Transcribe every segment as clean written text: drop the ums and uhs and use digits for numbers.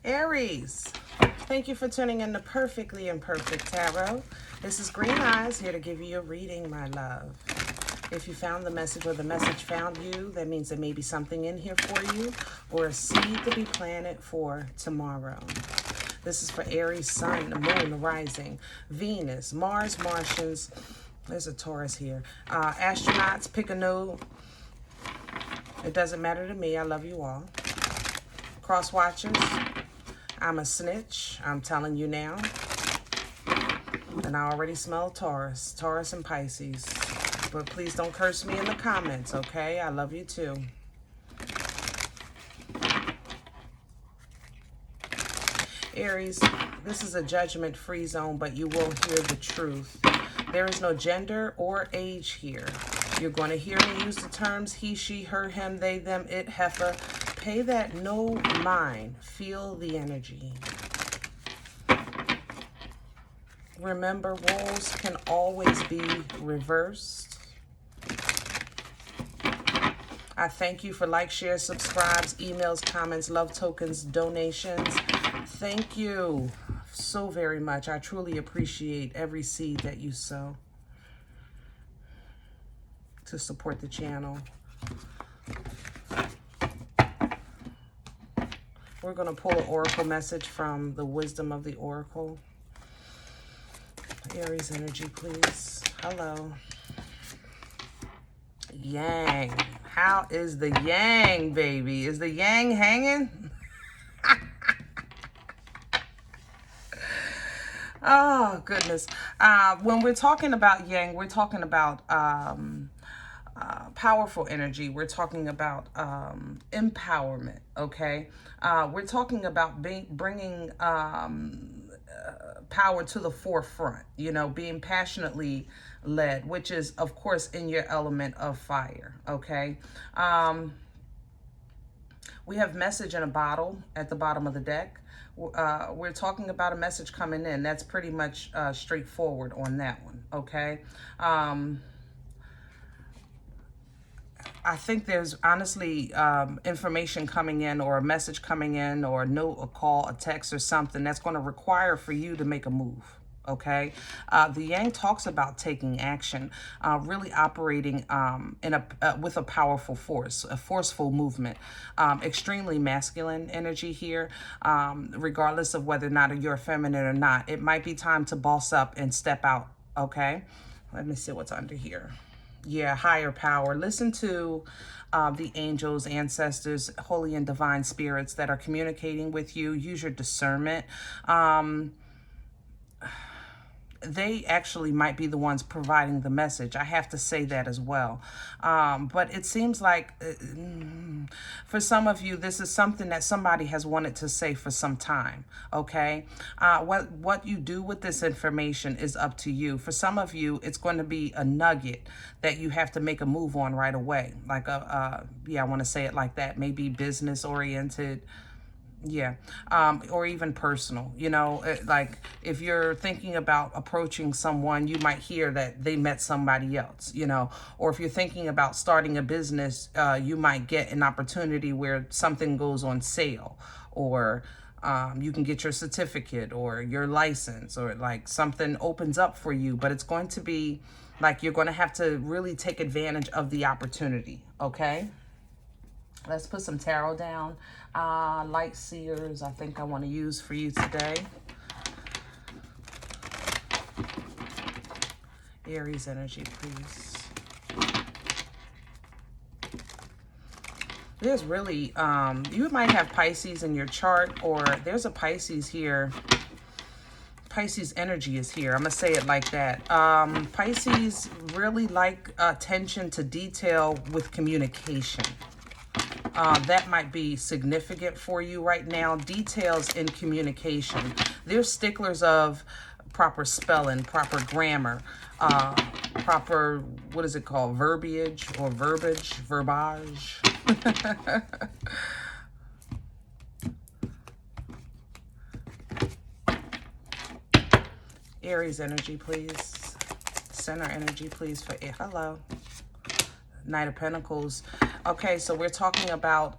Aries, thank you for tuning in to Perfectly Imperfect Tarot. This is Green Eyes, here to give you a reading, my love. If you found the message or the message found you, that means there may be something in here for you or a seed to be planted for tomorrow. This is for Aries, Sun, the Moon, the Rising, Venus, Mars, Martians. There's a Taurus here. Astronauts, pick a node. It doesn't matter to me. I love you all. Cross watchers. I'm a snitch. I'm telling you now. And I already smell Taurus. Taurus and Pisces. But please don't curse me in the comments, okay? I love you too. Aries, this is a judgment-free zone, but you will hear the truth. There is no gender or age here. You're going to hear me use the terms he, she, her, him, they, them, it, heifer. Pay that no mind. Feel the energy. Remember, roles can always be reversed. I thank you for likes, shares, subscribes, emails, comments, love tokens, donations. Thank you so very much. I truly appreciate every seed that you sow to support the channel. We're going to pull an oracle message from the wisdom of the oracle. Aries energy, please. Hello. Yang. How is the yang, baby? Is the yang hanging? Oh, goodness. When we're talking about yang, we're talking about powerful energy. We're talking about empowerment, okay? We're talking about bringing power to the forefront, you know, being passionately led, which is, of course, in your element of fire, okay? We have message in a bottle at the bottom of the deck. We're talking about a message coming in. That's pretty much straightforward on that one, okay? I think there's honestly information coming in or a message coming in or a note, a call, a text or something that's going to require for you to make a move, okay? The Yang talks about taking action, really operating with a powerful force, a forceful movement, extremely masculine energy here, regardless of whether or not you're feminine or not. It might be time to boss up and step out, okay? Let me see what's under here. Yeah, higher power. Listen to the angels, ancestors, holy and divine spirits that are communicating with you. Use your discernment. They actually might be the ones providing the message. I have to say that as well. But it seems like for some of you, this is something that somebody has wanted to say for some time, okay? What you do with this information is up to you. For some of you, it's going to be a nugget that you have to make a move on right away. Like, yeah, I want to say it like that. Maybe business-oriented. Yeah, or even personal, you know, like if you're thinking about approaching someone, you might hear that they met somebody else, you know, or if you're thinking about starting a business, you might get an opportunity where something goes on sale, or you can get your certificate or your license, or like something opens up for you, but it's going to be like you're going to have to really take advantage of the opportunity, okay? Let's put some tarot down. Light seers, I think I want to use for you today. Aries energy, please. There's really, you might have Pisces in your chart, or there's a Pisces here. Pisces energy is here. I'm going to say it like that. Pisces really like attention to detail with communication. That might be significant for you right now. Details in communication. They're sticklers of proper spelling, proper grammar, proper, what is it called? Verbiage or verbage? Aries energy, please. Center energy, please, for hello. Knight of Pentacles. Okay, so we're talking about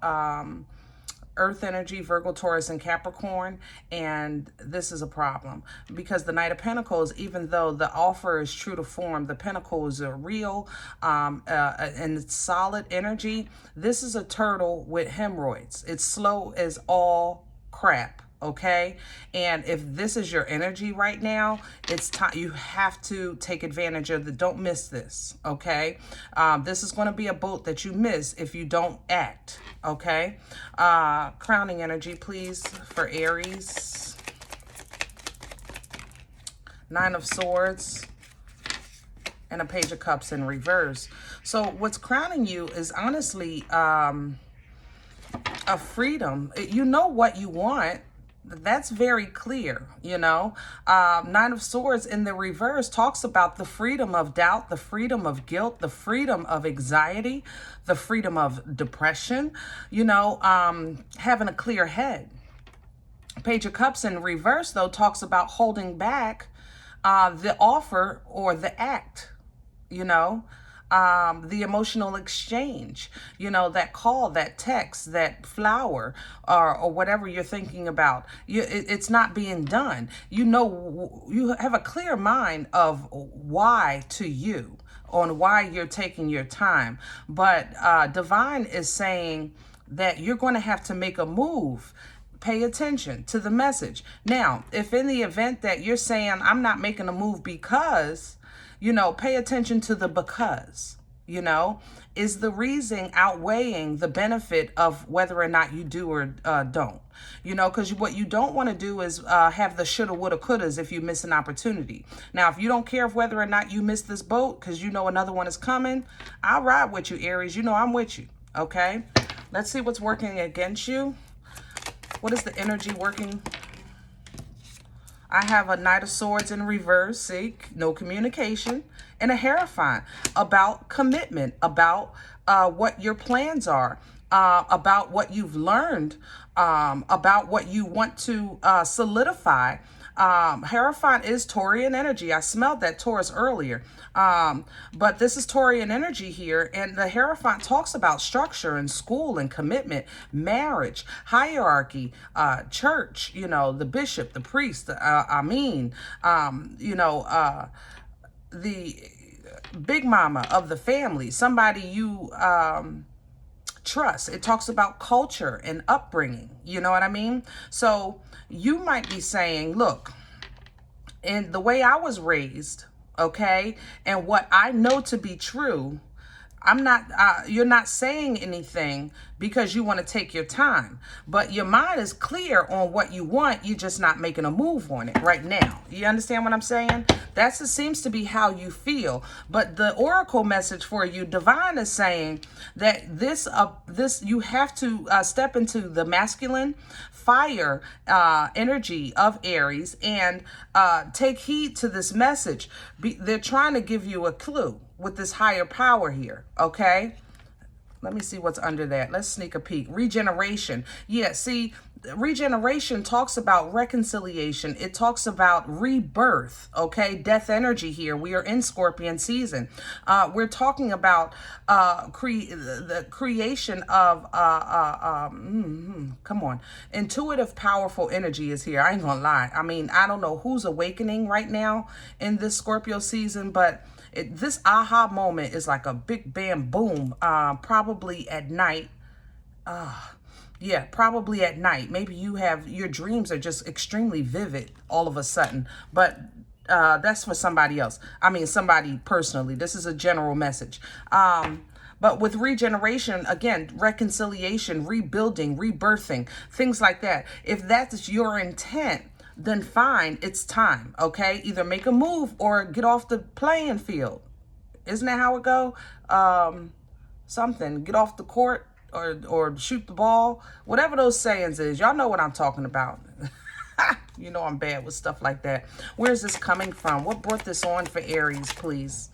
Earth energy, Virgo, Taurus, and Capricorn, and this is a problem because the Knight of Pentacles, even though the offer is true to form, the Pentacles are real and it's solid energy. This is a turtle with hemorrhoids. It's slow as all crap. Okay, and if this is your energy right now, it's time. You have to take advantage of the. Don't miss this. Okay, this is going to be a boat that you miss if you don't act. Okay, crowning energy, please, for Aries. Nine of Swords and a Page of Cups in reverse. So what's crowning you is honestly a freedom. You know what you want. That's very clear, you know. Nine of Swords in the reverse talks about the freedom of doubt, the freedom of guilt, the freedom of anxiety, the freedom of depression, you know, having a clear head. Page of Cups in reverse, though, talks about holding back the offer or the act, you know. The emotional exchange, you know, that call, that text, that flower, or whatever you're thinking about. It's not being done. You know, you have a clear mind of why to you, on why you're taking your time. But Divine is saying that you're going to have to make a move. Pay attention to the message. Now, if in the event that you're saying, I'm not making a move because, you know, pay attention to the because, you know, is the reason outweighing the benefit of whether or not you do or don't, you know, because what you don't want to do is have the shoulda, woulda, couldas if you miss an opportunity. Now, if you don't care of whether or not you miss this boat because you know another one is coming, I'll ride with you, Aries. You know I'm with you, okay? Let's see what's working against you. What is the energy working? I have a Knight of Swords in reverse, see, no communication, and a Hierophant about commitment, about what your plans are, about what you've learned, about what you want to solidify. Hierophant is Taurian energy. I smelled that Taurus earlier. But this is Taurian energy here. And the Hierophant talks about structure and school and commitment, marriage, hierarchy, church, you know, the bishop, the priest, you know, the big mama of the family, somebody you trust. It talks about culture and upbringing. You know what I mean? So you might be saying, look, in the way I was raised, okay, and what I know to be true, I'm not, you're not saying anything because you want to take your time, but your mind is clear on what you want. You're just not making a move on it right now. You understand what I'm saying? It seems to be how you feel. But the oracle message for you, Divine, is saying that this you have to step into the masculine fire energy of Aries and take heed to this message. They're trying to give you a clue with this higher power here, okay? Let me see what's under that. Let's sneak a peek. Regeneration. Yeah, see, regeneration talks about reconciliation. It talks about rebirth, okay? Death energy here. We are in Scorpion season. We're talking about the creation of, come on. Intuitive, powerful energy is here. I ain't gonna lie. I mean, I don't know who's awakening right now in this Scorpio season, but this aha moment is like a big bam boom, probably at night. Yeah, probably at night. Maybe your dreams are just extremely vivid all of a sudden, but that's for somebody else. I mean, somebody personally. This is a general message. But with regeneration, again, reconciliation, rebuilding, rebirthing, things like that. If that's your intent, then fine, it's time, okay? Either make a move or get off the playing field. Isn't that how it go? Something, get off the court or shoot the ball. Whatever those sayings is, y'all know what I'm talking about. You know I'm bad with stuff like that. Where's this coming from? What brought this on for Aries, please?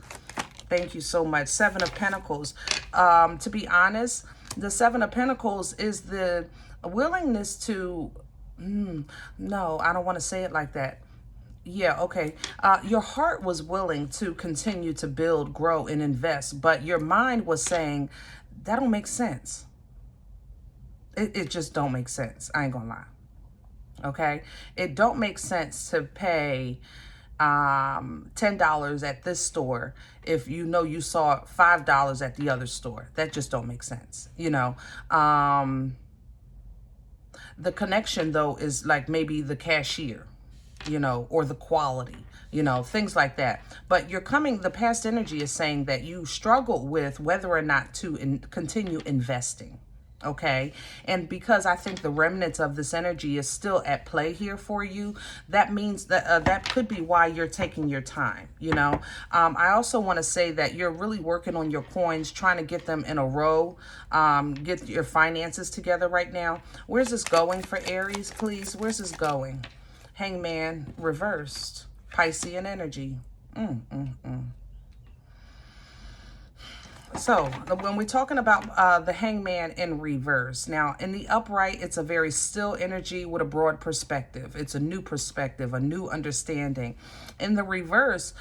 Thank you so much. Seven of Pentacles. To be honest, the Seven of Pentacles is the willingness to... no, I don't want to say it like that. Yeah, okay. Your heart was willing to continue to build, grow, and invest, but your mind was saying, that don't make sense. It just don't make sense. I ain't gonna lie. Okay, it don't make sense to pay $10 at this store if you know you saw $5 at the other store. That just don't make sense, you know. The connection though is like maybe the cashier, you know, or the quality, you know, things like that. But the past energy is saying that you struggle with whether or not to continue investing. Okay. And because I think the remnants of this energy is still at play here for you, that means that that could be why you're taking your time. You know, I also want to say that you're really working on your coins, trying to get them in a row, get your finances together right now. Where's this going for Aries, please? Where's this going? Hangman reversed. Piscean energy. So when we're talking about the Hangman in reverse, now in the upright, it's a very still energy with a broad perspective. It's a new perspective, a new understanding. In the reverse,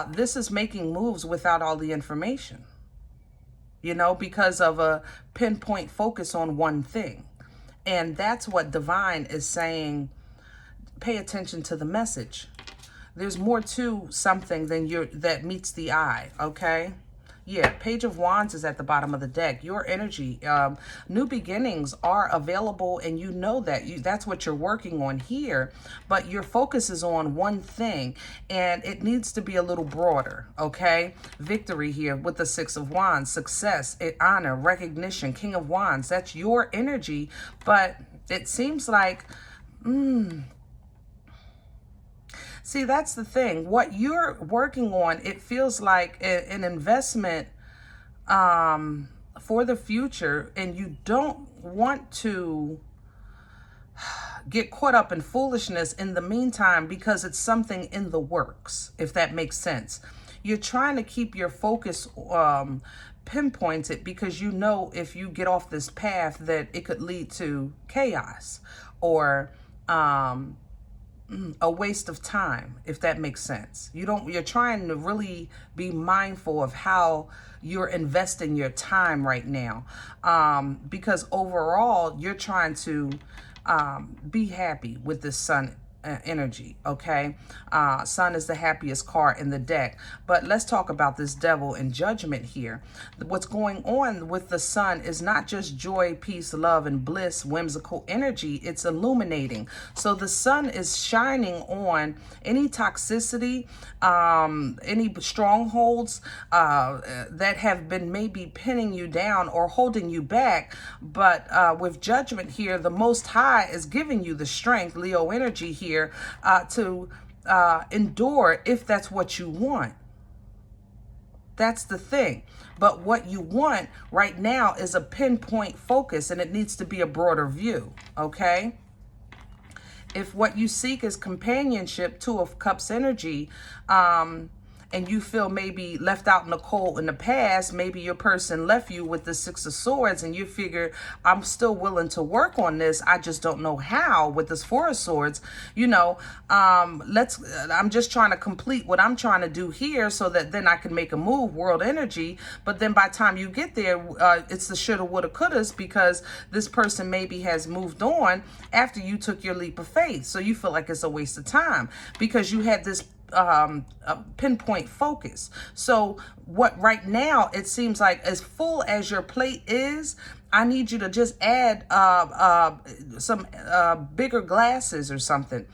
this is making moves without all the information, you know, because of a pinpoint focus on one thing. And that's what Divine is saying. Pay attention to the message. There's more to something than that meets the eye, okay? Yeah, Page of Wands is at the bottom of the deck. Your energy, new beginnings are available, and you know that. That's what you're working on here, but your focus is on one thing, and it needs to be a little broader, okay? Victory here with the Six of Wands, success, honor, recognition, King of Wands. That's your energy, but it seems like... See, that's the thing. What you're working on, it feels like an investment for the future, and you don't want to get caught up in foolishness in the meantime because it's something in the works, if that makes sense. You're trying to keep your focus pinpointed because you know if you get off this path that it could lead to chaos or... a waste of time, if that makes sense. You're trying to really be mindful of how you're investing your time right now. Because overall, you're trying to be happy with this Sun energy, okay? Sun is the happiest card in the deck. But let's talk about this Devil in Judgment here. What's going on with the Sun is not just joy, peace, love, and bliss, whimsical energy. It's illuminating. So the Sun is shining on any toxicity, any strongholds that have been maybe pinning you down or holding you back. But with Judgment here, the Most High is giving you the strength, Leo energy here, to endure if that's what you want. That's the thing. But what you want right now is a pinpoint focus, and it needs to be a broader view, okay? If what you seek is companionship, Two of Cups energy, and you feel maybe left out in the cold in the past, maybe your person left you with the Six of Swords and you figure, I'm still willing to work on this, I just don't know how with this Four of Swords, you know, I'm just trying to complete what I'm trying to do here so that then I can make a move, world energy. But then by the time you get there, it's the shoulda, woulda, couldas, because this person maybe has moved on after you took your leap of faith. So you feel like it's a waste of time because you had this a pinpoint focus. So what right now it seems like, as full as your plate is, I need you to just add some bigger glasses or something,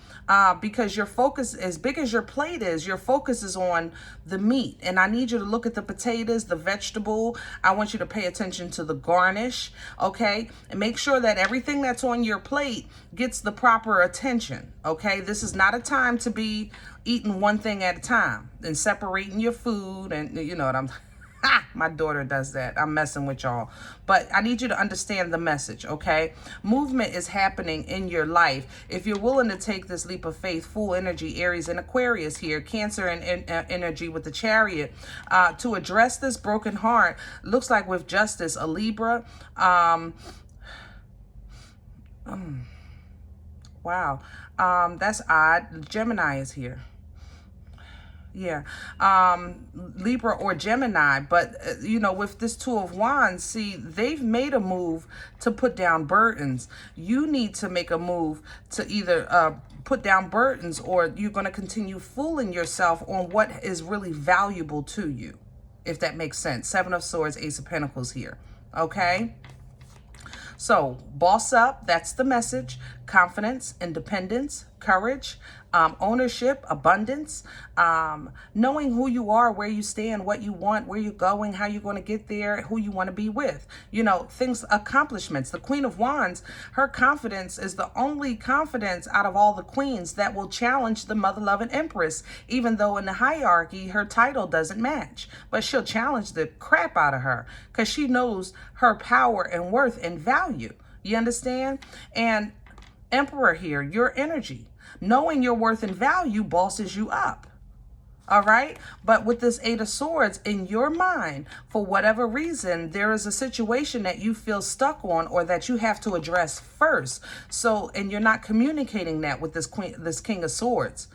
because your focus, as big as your plate is, your focus is on the meat. And I need you to look at the potatoes, the vegetable. I want you to pay attention to the garnish, okay? And make sure that everything that's on your plate gets the proper attention, okay? This is not a time to be eating one thing at a time and separating your food, and you know what I'm... My daughter does that. I'm messing with y'all. But I need you to understand the message, okay? Movement is happening in your life. If you're willing to take this leap of faith, full energy, Aries and Aquarius here, Cancer and energy with the Chariot, to address this broken heart, looks like with Justice, a Libra. Wow. That's odd. Gemini is here. Yeah. Libra or Gemini. But, you know, with this Two of Wands, see, they've made a move to put down burdens. You need to make a move to either put down burdens, or you're going to continue fooling yourself on what is really valuable to you, if that makes sense. Seven of Swords, Ace of Pentacles here. Okay? So, boss up, that's the message. Confidence, independence, courage, ownership, abundance, knowing who you are, where you stand, what you want, where you're going, how you're going to get there, who you want to be with. You know, things, accomplishments. The Queen of Wands, her confidence is the only confidence out of all the queens that will challenge the mother-loving Empress, even though in the hierarchy, her title doesn't match. But she'll challenge the crap out of her because she knows her power and worth and value. You understand? And Emperor here, your energy. Knowing your worth and value bosses you up. All right? But with this Eight of Swords, in your mind, for whatever reason, there is a situation that you feel stuck on or that you have to address first. So, and you're not communicating that with this King of Swords.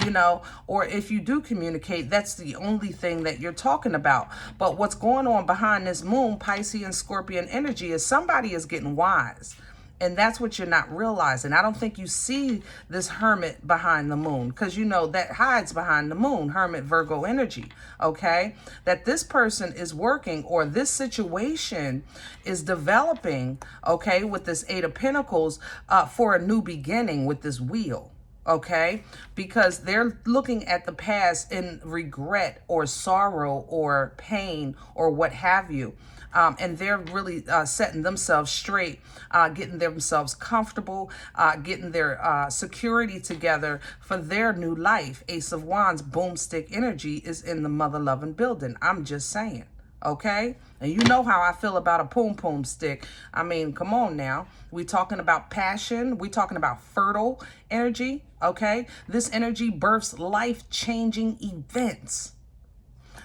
You know, or if you do communicate, that's the only thing that you're talking about. But what's going on behind this moon, Pisces and Scorpion energy, is somebody is getting wise. And that's what you're not realizing. I don't think you see this hermit behind the moon, because you know that hides behind the moon, hermit Virgo energy, okay? That this person is working, or this situation is developing, okay, with this Eight of Pentacles for a new beginning with this wheel. Okay, because they're looking at the past in regret or sorrow or pain or what have you. And they're really setting themselves straight, getting themselves comfortable, getting their security together for their new life. Ace of Wands, boomstick energy is in the mother-loving building. I'm just saying. Okay? And you know how I feel about a poom stick. I mean, come on now. We're talking about passion. We're talking about fertile energy. Okay? This energy births life-changing events.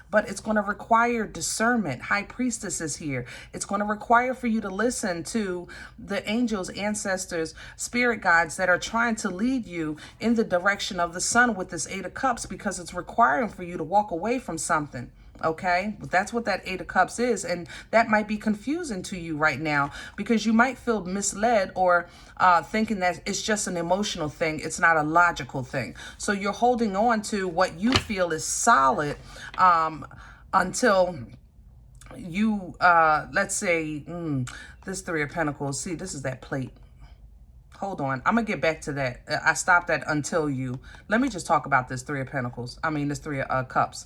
But it's going to require discernment. High Priestess is here. It's going to require for you to listen to the angels, ancestors, spirit guides that are trying to lead you in the direction of the sun with this Eight of Cups, because it's requiring for you to walk away from something. Okay, that's what that Eight of Cups is. And that might be confusing to you right now, because you might feel misled or thinking that it's just an emotional thing. It's not a logical thing. So you're holding on to what you feel is solid until you, let's say, this Three of Pentacles. See, this is that plate. Hold on. I'm going to get back to that. I stopped at until you. Let me just talk about this Three of Pentacles. I mean, this Three of Cups.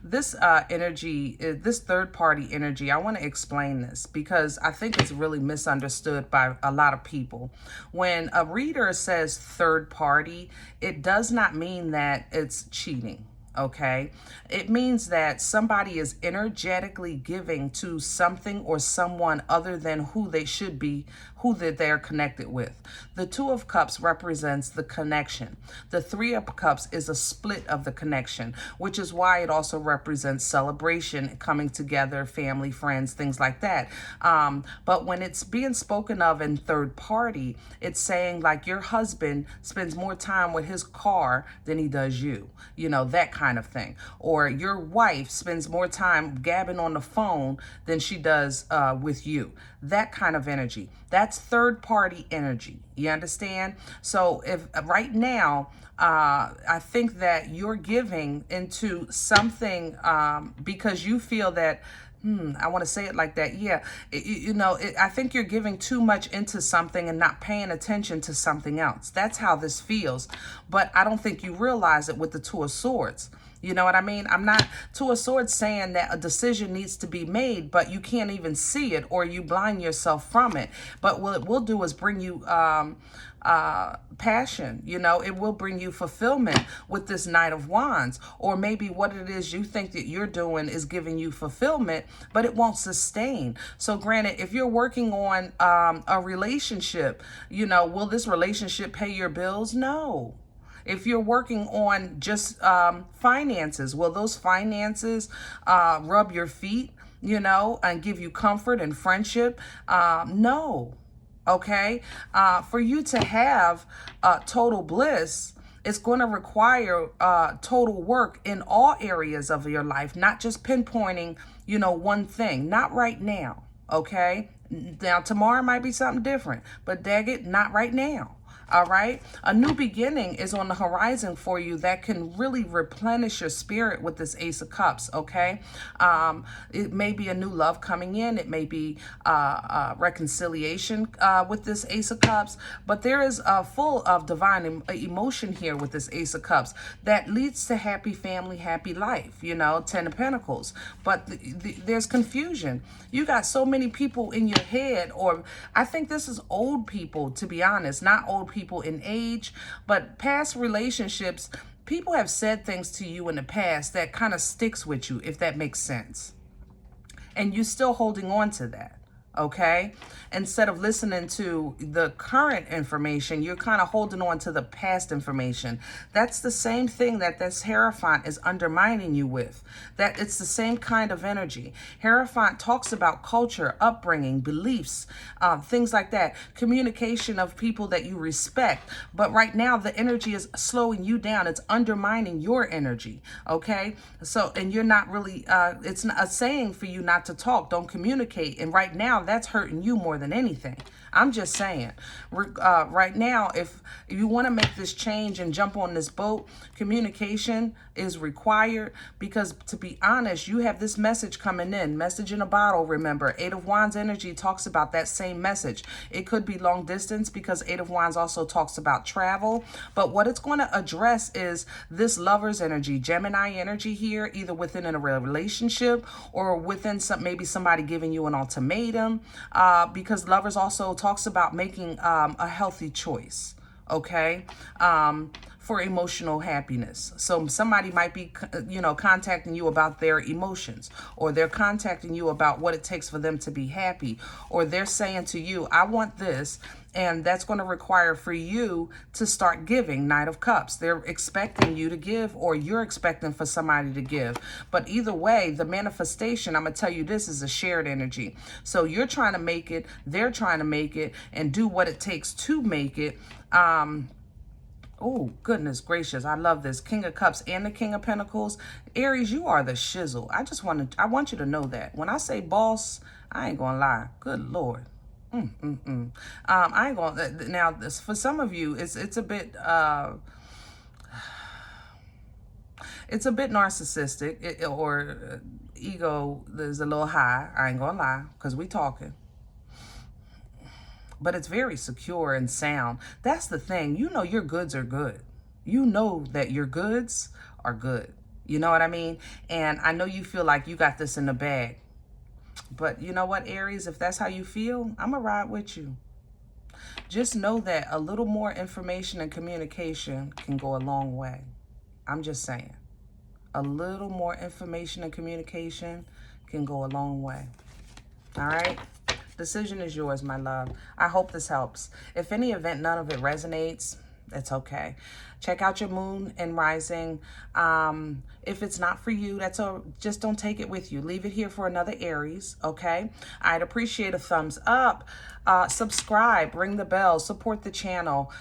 This energy, this third-party energy, I want to explain this because I think it's really misunderstood by a lot of people. When a reader says third party, it does not mean that it's cheating. Okay, it means that somebody is energetically giving to something or someone other than who they should be, who they're connected with. The Two of Cups represents the connection. The Three of Cups is a split of the connection, which is why it also represents celebration, coming together, family, friends, things like that. But when it's being spoken of in third party, it's saying like your husband spends more time with his car than he does you, you know, that kind of thing. Or your wife spends more time gabbing on the phone than she does with you. That kind of energy. That's third party energy. You understand? So if right now, I think that you're giving into something because you feel that, I want to say it like that. Yeah. I think you're giving too much into something and not paying attention to something else. That's how this feels. But I don't think you realize it with the Two of Swords. You know what I mean? I'm not Two of Swords saying that a decision needs to be made, but you can't even see it or you blind yourself from it. But what it will do is bring you passion. You know, it will bring you fulfillment with this Knight of Wands. Or maybe what it is you think that you're doing is giving you fulfillment, but it won't sustain. So granted, if you're working on a relationship, you know, will this relationship pay your bills? No. If you're working on just finances, will those finances rub your feet, you know, and give you comfort and friendship? No. Okay. For you to have total bliss, It's going to require total work in all areas of your life, not just pinpointing, you know, one thing. Not right now, okay? Now, tomorrow might be something different, but dag it, not right now. All right. A new beginning is on the horizon for you that can really replenish your spirit with this Ace of Cups. Okay. It may be a new love coming in. It may be reconciliation with this Ace of Cups. But there is full of divine emotion here with this Ace of Cups that leads to happy family, happy life. You know, Ten of Pentacles. But there's confusion. You got so many people in your head, or I think this is old people, to be honest, not old people in age, but past relationships. People have said things to you in the past that kind of sticks with you, if that makes sense. And you're still holding on to that. Okay, instead of listening to the current information, you're kind of holding on to the past information. That's the same thing that this Hierophant is undermining you with. That it's the same kind of energy. Hierophant talks about culture, upbringing, beliefs, things like that. Communication of people that you respect. But right now, the energy is slowing you down. It's undermining your energy. Okay, so, and you're not really, it's a saying for you not to talk, don't communicate. And right now, that's hurting you more than anything. I'm just saying, right now, if you want to make this change and jump on this boat, communication is required, because to be honest, you have this message coming in, message in a bottle. Remember, Eight of Wands energy talks about that same message. It could be long distance, because Eight of Wands also talks about travel. But what it's going to address is this Lover's energy, Gemini energy here, either within a relationship or within maybe somebody giving you an ultimatum, because Lovers also talks about making a healthy choice, okay, for emotional happiness. So somebody might be, you know, contacting you about their emotions, or they're contacting you about what it takes for them to be happy, or they're saying to you, I want this, and that's going to require for you to start giving. Knight of Cups. They're expecting you to give, or you're expecting for somebody to give. But either way, the manifestation, I'm going to tell you, this is a shared energy. So you're trying to make it, they're trying to make it, and do what it takes to make it. Oh, goodness gracious. I love this. King of Cups and the King of Pentacles. Aries, you are the shizzle. I want you to know that. When I say boss, I ain't going to lie. Good Lord. I ain't gonna, now this, for some of you, it's a bit narcissistic, or ego is a little high. I ain't gonna lie, because we talking. But it's very secure and sound. That's the thing. You know your goods are good. You know that your goods are good. You know what I mean? And I know you feel like you got this in the bag. But you know what, Aries? If that's how you feel, I'm going to ride with you. Just know that a little more information and communication can go a long way. I'm just saying. A little more information and communication can go a long way. All right? Decision is yours, my love. I hope this helps. If any event, none of it resonates, it's okay. Check out your moon and rising. If it's not for you, just don't take it with you. Leave it here for another Aries, okay? I'd appreciate a thumbs up. Subscribe, ring the bell, support the channel.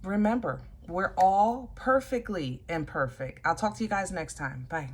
Remember, we're all perfectly imperfect. I'll talk to you guys next time. Bye.